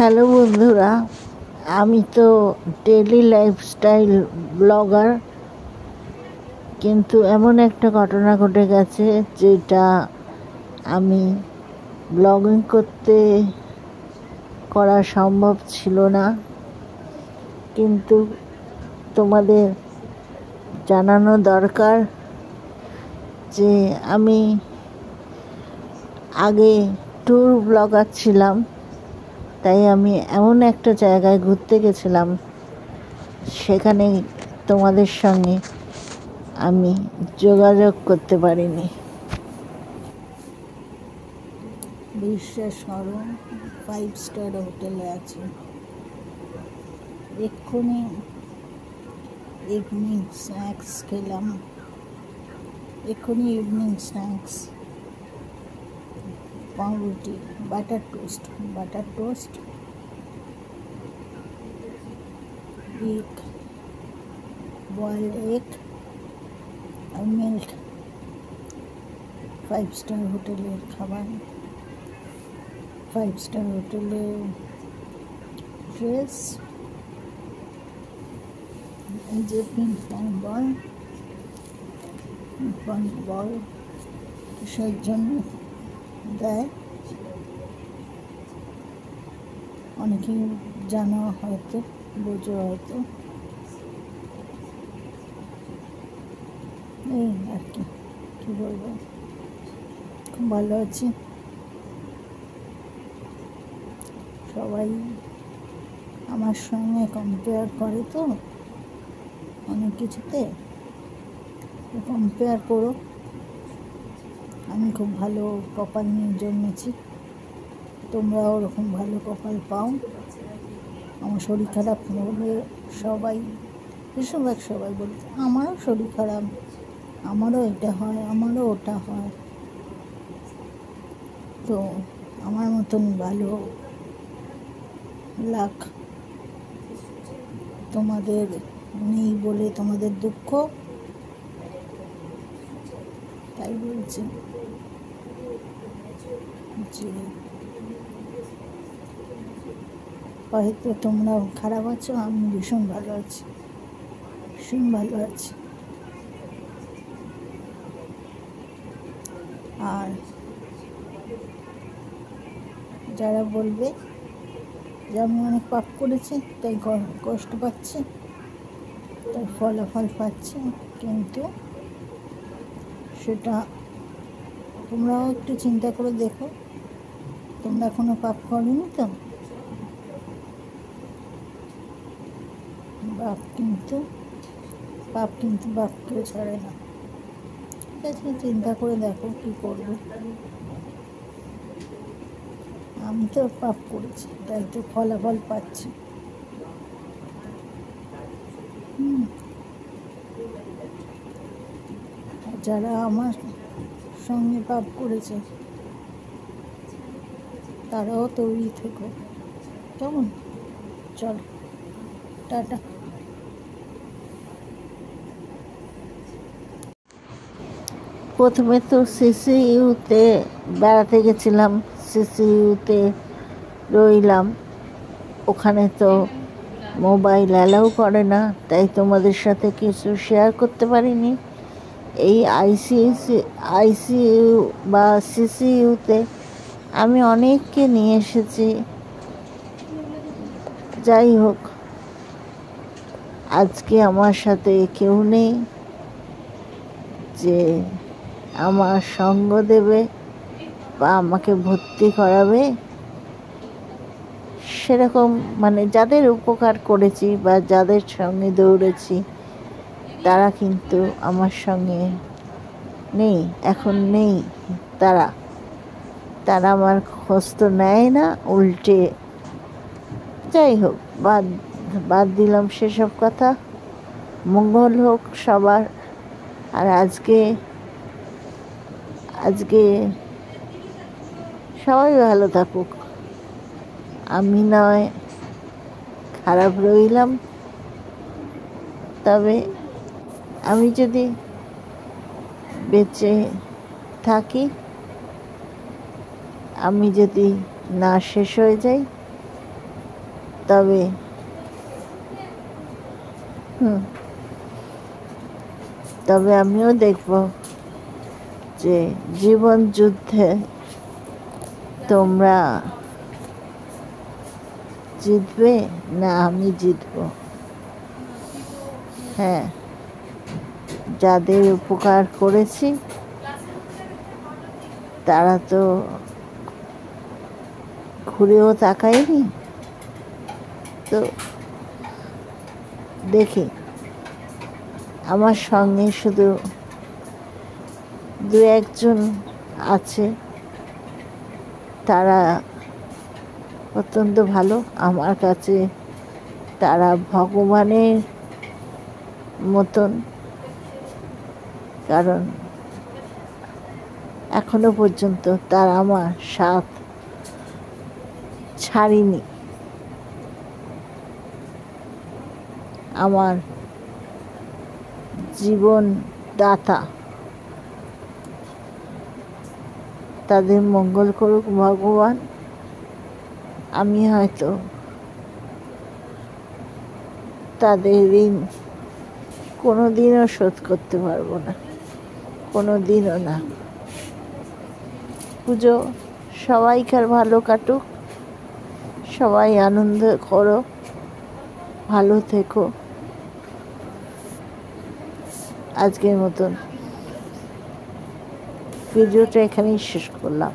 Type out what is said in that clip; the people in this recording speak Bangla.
হ্যালো বন্ধুরা, আমি তো ডেইলি লাইফস্টাইল ব্লগার, কিন্তু এমন একটা ঘটনা ঘটে গেছে যেটা আমি ব্লগিং করা সম্ভব ছিল না, কিন্তু তোমাদের জানানো দরকার যে আমি আগে ট্যুর ব্লগার ছিলাম। তাই আমি এমন একটা জায়গায় ঘুরতে গেছিলাম, সেখানে তোমাদের সঙ্গে আমি যোগাযোগ করতে পারিনি। বিশ্বাস করো, 5 স্টার হোটেলে আছি। এক্ষুনি ইভিনিং স্ন্যাক্স খেলাম। ইভিনিং স্ন্যাক্স পাউরুটি, butter toast, egg, boiled egg আর মিল্ক। 5 স্টার হোটেলের খাবার, 5 স্টার হোটেলের ড্রেস, এই যে পিং পং বল কিসের জন্য দেয় অনেকেই জানা হয়তো, বোঝো হয়তো। এই আর কি বলবো, খুব ভালো আছি। সবাই আমার সঙ্গে কম্পেয়ার করে তো অনেক কিছুতে, কম্পেয়ার করো। আমি খুব ভালো কপাল নিয়ে জন্মেছি, তোমরা ওরকম ভালো কপাল পাও। আমার শরীর খারাপ হলে বেশিরভাগ সবাই বলতে আমারও শরীর খারাপ, আমারও এটা হয়, আমারও ওটা হয়। তো আমার মতন ভালো লাক তোমাদের নেই বলে তোমাদের দুঃখ, তাই বলছি যে হয়তো তোমরা খারাপ আছো, আমি ভীষণ ভালো আছি। আর যারা বলবে যে আমি অনেক পাপ করেছি তাই কষ্ট পাচ্ছি, তাই ফলাফল পাচ্ছি, কিন্তু সেটা তোমরাও একটু চিন্তা করে দেখো। তোমরা কোনো পাপ করোনি তো? পাপ কিন্তু বাপকেও ছাড়ে না। ঠিক আছে, চিন্তা করে দেখো কি করবে। আমি তো পাপ করেছি, তাই তো ফলাফল পাচ্ছি। যারা আমার সঙ্গে পাপ করেছে তারাও তৈরি থেকো, কেমন? চলো, টাটা। প্রথমে তো সিসিইউতে বেড়াতে গেছিলাম, সিসিইউতে রইলাম। ওখানে তো মোবাইল অ্যালাউ করে না, তাই তোমাদের সাথে কিছু শেয়ার করতে পারিনি। এই আইসিইউ বা সিসিইউতে আমি অনেককে নিয়ে এসেছি। যাই হোক, আজকে আমার সাথে কেউ নেই যে আমার সঙ্গ দেবে বা আমাকে ভর্তি করাবে। সেরকম যাদের উপকার করেছি বা যাদের সঙ্গে দৌড়েছি তারা কিন্তু আমার সঙ্গে নেই, এখন নেই। তারা আমার খোঁজ তো নেয় না, উল্টে। যাই হোক, বাদ দিলাম সেসব কথা। মঙ্গল হোক সবার। আর আজকে সবাই ভালো থাকুক, আমি নয় খারাপ রইলাম। তবে আমি যদি বেঁচে থাকি, আমি যদি না শেষ হয়ে যাই, তবে তবে আমিও দেখব যে জীবন যুদ্ধে তোমরা জিতবে না আমি জিতব। হ্যাঁ, যাদের উপকার করেছি তারা তো ঘুরেও তাকায়নি। তো দেখি, আমার সঙ্গে শুধু দু একজন আছে, তারা অত্যন্ত ভালো। আমার কাছে তারা ভগবানের মতন, কারণ এখনো পর্যন্ত তারা আমার সাথ ছাড়িনি। আমার জীবন দাতা, তাদের মঙ্গল করুক ভগবান। আমি হয়তো তাদের ঋণ কোনো দিনও শোধ করতে পারবো না, কোনো দিনও না। পুজো সবাইকার ভালো কাটুক, সবাই আনন্দ করো, ভালো থেকো। আজকের মতন ভিডিওটা এখানেই শেষ করলাম।